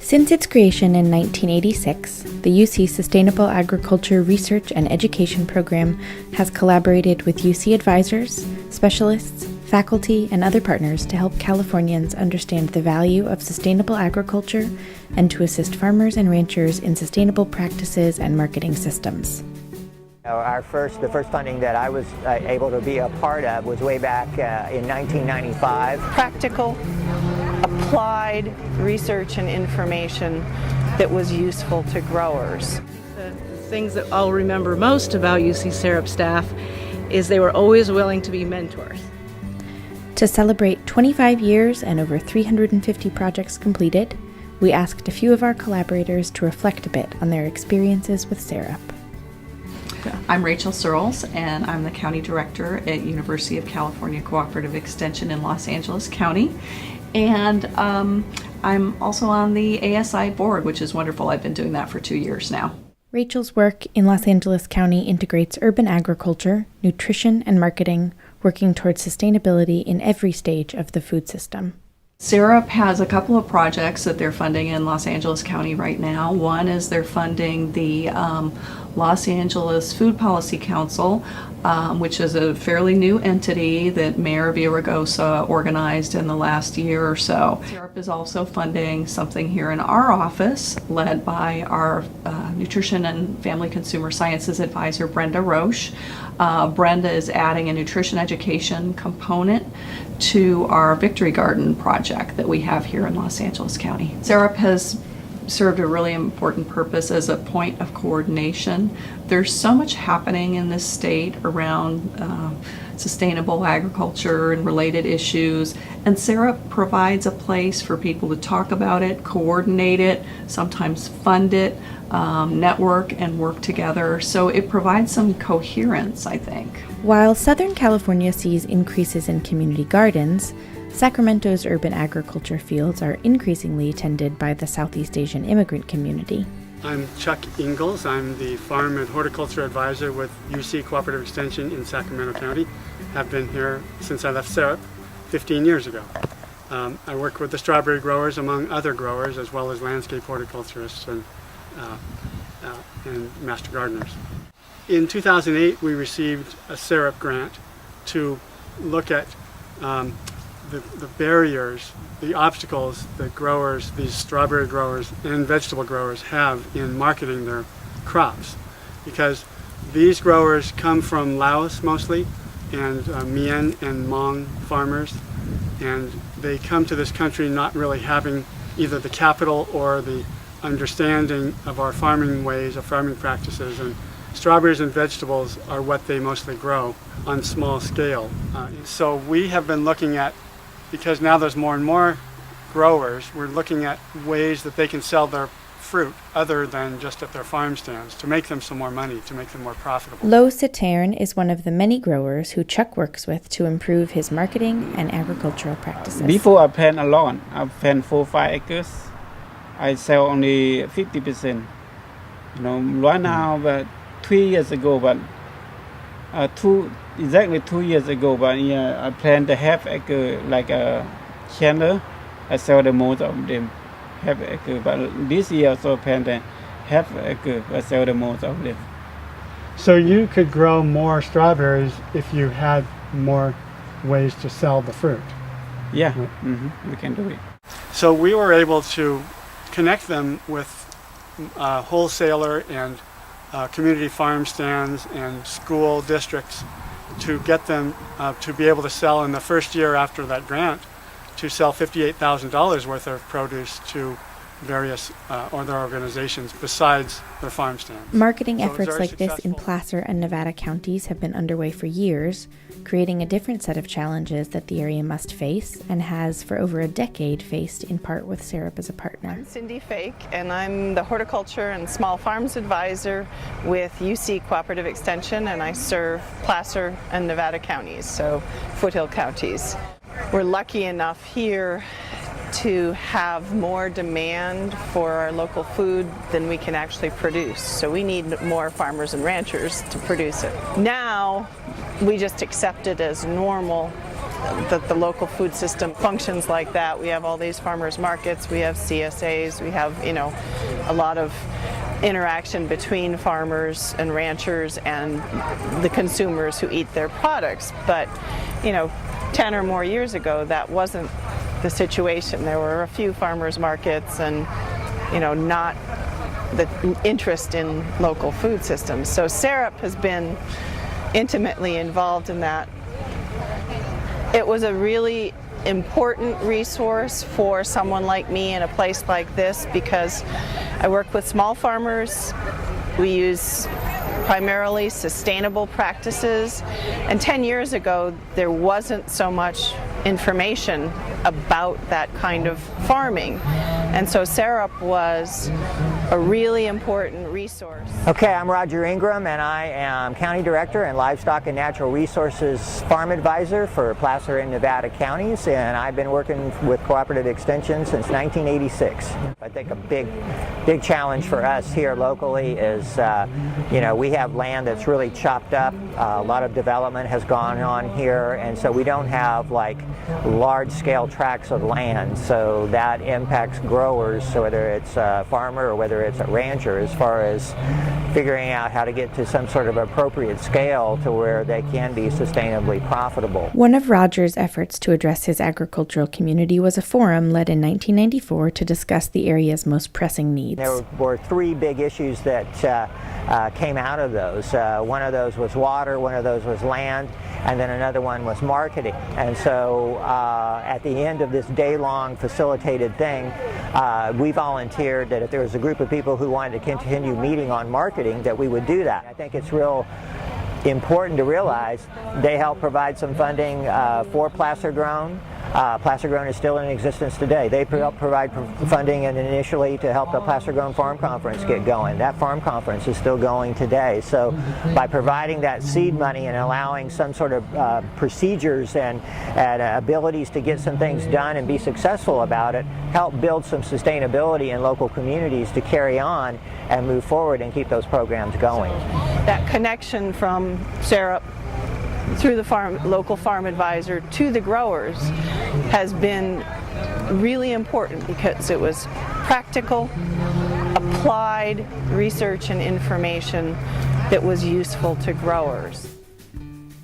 Since its creation in 1986, the UC Sustainable Agriculture Research and Education Program has collaborated with UC advisors, specialists, faculty, and other partners to help Californians understand the value of sustainable agriculture and to assist farmers and ranchers in sustainable practices and marketing systems. The first funding that I was able to be a part of was way back in 1995. Practical, applied research and information that was useful to growers. The things that I'll remember most about UC SAREP staff is they were always willing to be mentors. To celebrate 25 years and over 350 projects completed, we asked a few of our collaborators to reflect a bit on their experiences with SAREP. I'm Rachel Searles, and I'm the County Director at University of California Cooperative Extension in Los Angeles County. And I'm also on the ASI board, which is wonderful. I've been doing that for 2 years now. Rachel's work in Los Angeles County integrates urban agriculture, nutrition, and marketing, working towards sustainability in every stage of the food system. SAREP has a couple of projects that they're funding in Los Angeles County right now. One is they're funding the Los Angeles Food Policy Council, which is a fairly new entity that Mayor Villaraigosa organized in the last year or so. SAREP is also funding something here in our office, led by our Nutrition and Family Consumer Sciences Advisor, Brenda Roche. Brenda is adding a nutrition education component to our Victory Garden project that we have here in Los Angeles County. SAREP has served a really important purpose as a point of coordination. There's so much happening in this state around sustainable agriculture and related issues, and SAREP provides a place for people to talk about it, coordinate it, sometimes fund it, network and work together. So it provides some coherence, I think. While Southern California sees increases in community gardens, Sacramento's urban agriculture fields are increasingly tended by the Southeast Asian immigrant community. I'm Chuck Ingalls. I'm the Farm and Horticulture Advisor with UC Cooperative Extension in Sacramento County. I've been here since I left SAREP 15 years ago. I work with the strawberry growers, among other growers, as well as landscape horticulturists and master gardeners. In 2008, we received a SAREP grant to look at the barriers, the obstacles that growers, these strawberry growers and vegetable growers have in marketing their crops. Because these growers come from Laos mostly, and Mien and Hmong farmers, and they come to this country not really having either the capital or the understanding of our farming ways, of farming practices, and strawberries and vegetables are what they mostly grow on small scale. So we have been looking at, because now there's more and more growers, we're looking at ways that they can sell their fruit other than just at their farm stands to make them some more money, to make them more profitable. Lo Setterson is one of the many growers who Chuck works with to improve his marketing and agricultural practices. Before I plant a lot, I plant 4-5 acres. I sell only 50%. Right now, but 3 years ago, but exactly 2 years ago, but I planted a half acre like a chandler. I sell the most of them, half acre. But this year also planted half acre. I sell the most of them. So you could grow more strawberries if you had more ways to sell the fruit. Yeah, we can do it. So we were able to connect them with wholesaler and community farm stands and school districts to get them to be able to sell in the first year after that grant, to sell $58,000 worth of produce to various other organizations besides their farm stands. Marketing efforts like this in Placer and Nevada counties have been underway for years, creating a different set of challenges that the area must face and has for over a decade faced in part with SAREP as a partner. I'm Cindy Fake, and I'm the Horticulture and Small Farms Advisor with UC Cooperative Extension, and I serve Placer and Nevada counties, so foothill counties. We're lucky enough here to have more demand for our local food than we can actually produce. So we need more farmers and ranchers to produce it. Now, we just accept it as normal that the local food system functions like that. We have all these farmers markets, we have CSAs, we have, a lot of interaction between farmers and ranchers and the consumers who eat their products. But, 10 or more years ago, that wasn't the situation. There were a few farmers markets and, not the interest in local food systems. So SAREP has been intimately involved in that. It was a really important resource for someone like me in a place like this because I work with small farmers. We use primarily sustainable practices, and 10 years ago there wasn't so much information about that kind of farming, and so SAREP was a really important resource. Okay, I'm Roger Ingram, and I am County Director and Livestock and Natural Resources Farm Advisor for Placer and Nevada counties, and I've been working with Cooperative Extension since 1986. I think a big challenge for us here locally is, we have land that's really chopped up. A lot of development has gone on here, and so we don't have like large-scale tracts of land, so that impacts growers, so whether it's a farmer or whether it's a rancher, as far as figuring out how to get to some sort of appropriate scale to where they can be sustainably profitable. One of Roger's efforts to address his agricultural community was a forum led in 1994 to discuss the area's most pressing needs. There were three big issues that came out of those. One of those was water, one of those was land, and then another one was marketing. And so at the end of this day-long facilitated thing, we volunteered that if there was a group of people who wanted to continue meeting on marketing, that we would do that. I think it's real important to realize they help provide some funding for Placer Grown. Placer Grown is still in existence today. They help provide funding and initially to help the Placer Grown Farm Conference get going. That farm conference is still going today. So by providing that seed money and allowing some sort of procedures and abilities to get some things done and be successful about it, help build some sustainability in local communities to carry on and move forward and keep those programs going. That connection from SAREP through the local farm advisor to the growers has been really important because it was practical, applied research and information that was useful to growers.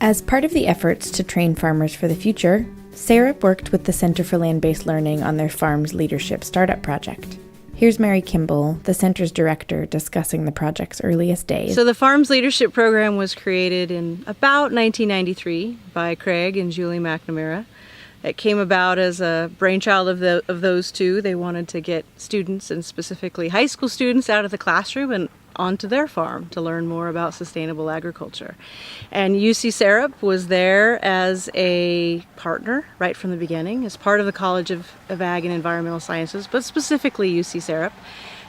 As part of the efforts to train farmers for the future, SAREP worked with the Center for Land-Based Learning on their Farms Leadership Startup Project. Here's Mary Kimball, the center's director, discussing the project's earliest days. So the Farms Leadership Program was created in about 1993 by Craig and Julie McNamara. It came about as a brainchild of those two. They wanted to get students, and specifically high school students, out of the classroom and onto their farm to learn more about sustainable agriculture. And UC SAREP was there as a partner right from the beginning, as part of the College of Ag and Environmental Sciences, but specifically UC SAREP.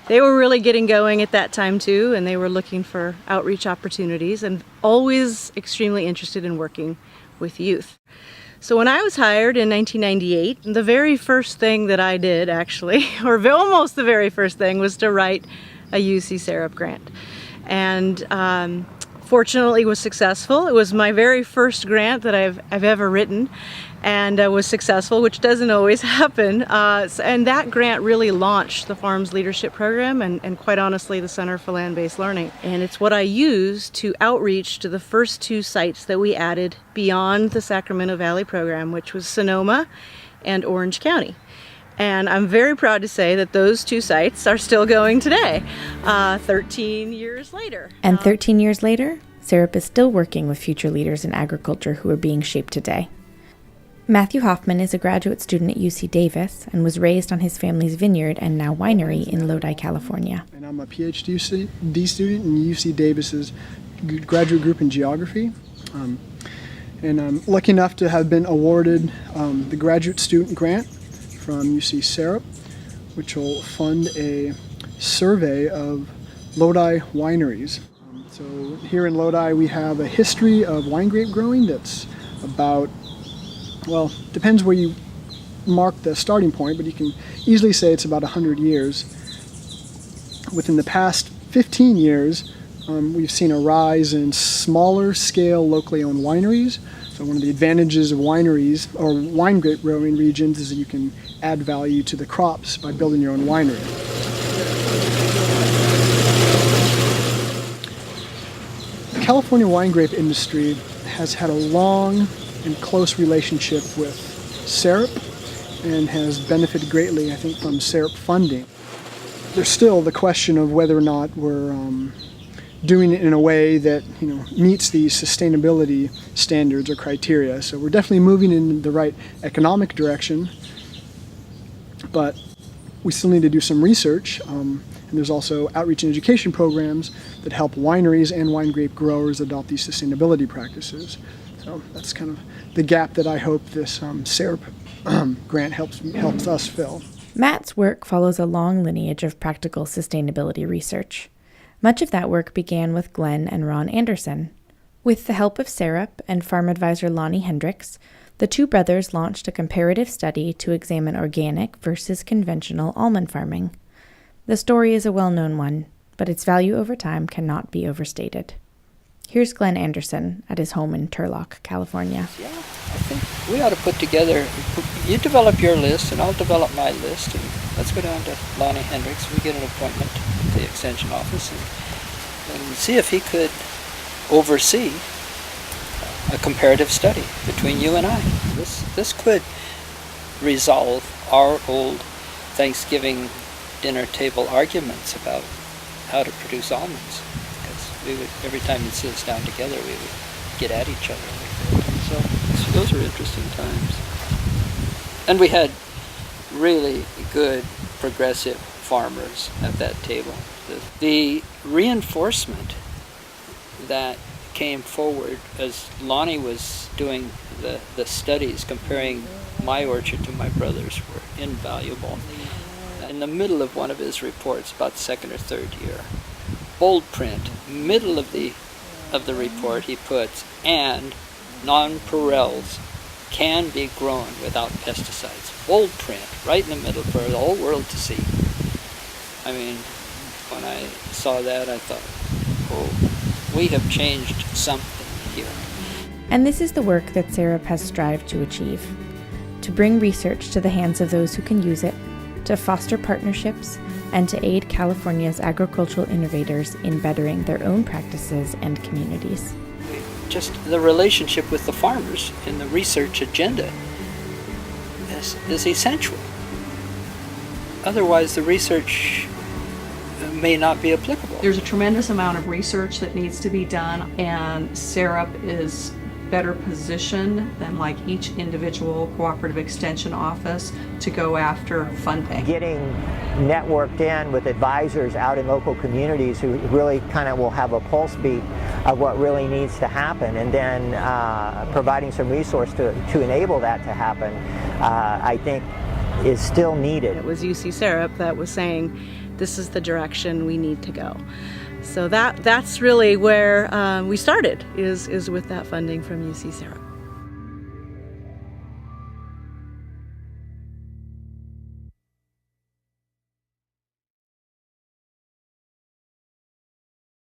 They were really getting going at that time too, and they were looking for outreach opportunities and always extremely interested in working with youth. So when I was hired in 1998, the very first thing that I did actually, or almost the very first thing, was to write a UC SAREP grant. And fortunately was successful. It was my very first grant that I've ever written, and was successful, which doesn't always happen. And that grant really launched the Farms Leadership Program and quite honestly the Center for Land-Based Learning. And it's what I used to outreach to the first two sites that we added beyond the Sacramento Valley program, which was Sonoma and Orange County. And I'm very proud to say that those two sites are still going today, 13 years later. And 13 years later, SAREP is still working with future leaders in agriculture who are being shaped today. Matthew Hoffman is a graduate student at UC Davis and was raised on his family's vineyard and now winery in Lodi, California. And I'm a PhD student in UC Davis's graduate group in geography. And I'm lucky enough to have been awarded the graduate student grant from UC SAREP, which will fund a survey of Lodi wineries. So here in Lodi we have a history of wine grape growing that's about, well, depends where you mark the starting point, but you can easily say it's about 100 years. Within the past 15 years, we've seen a rise in smaller scale locally owned wineries. So one of the advantages of wineries or wine grape growing regions is that you can add value to the crops by building your own winery. The California wine grape industry has had a long and close relationship with SAREP and has benefited greatly, I think, from SAREP funding. There's still the question of whether or not we're doing it in a way that meets the sustainability standards or criteria. So we're definitely moving in the right economic direction, but we still need to do some research. And there's also outreach and education programs that help wineries and wine grape growers adopt these sustainability practices. So that's kind of the gap that I hope this SAREP grant helps us fill. Matt's work follows a long lineage of practical sustainability research. Much of that work began with Glenn and Ron Anderson. With the help of SAREP and farm advisor Lonnie Hendricks, the two brothers launched a comparative study to examine organic versus conventional almond farming. The story is a well-known one, but its value over time cannot be overstated. Here's Glenn Anderson at his home in Turlock, California. Yeah, I think we ought to put together, you develop your list and I'll develop my list, and let's go down to Lonnie Hendricks. We get an appointment at the extension office and see if he could oversee a comparative study between you and I. This could resolve our old Thanksgiving dinner table arguments about how to produce almonds. We would, every time you'd sit us down together, we would get at each other like that. So those were interesting times. And we had really good progressive farmers at that table. The reinforcement that came forward as Lonnie was doing the studies comparing my orchard to my brother's were invaluable. In the middle of one of his reports, about second or third year, bold print, middle of the report, he puts, and nonpareils can be grown without pesticides. Bold print, right in the middle for the whole world to see. I mean, when I saw that, I thought, oh, we have changed something here. And this is the work that SAREP has strived to achieve: to bring research to the hands of those who can use it, to foster partnerships, and to aid California's agricultural innovators in bettering their own practices and communities. Just the relationship with the farmers in the research agenda is essential. Otherwise, the research may not be applicable. There's a tremendous amount of research that needs to be done, and SAREP is better positioned than like each individual cooperative extension office to go after funding. Getting networked in with advisors out in local communities who really kind of will have a pulse beat of what really needs to happen, and then providing some resource to enable that to happen, I think is still needed. It was UC SAREP that was saying, this is the direction we need to go. So that's really where we started, is with that funding from UC SAREP.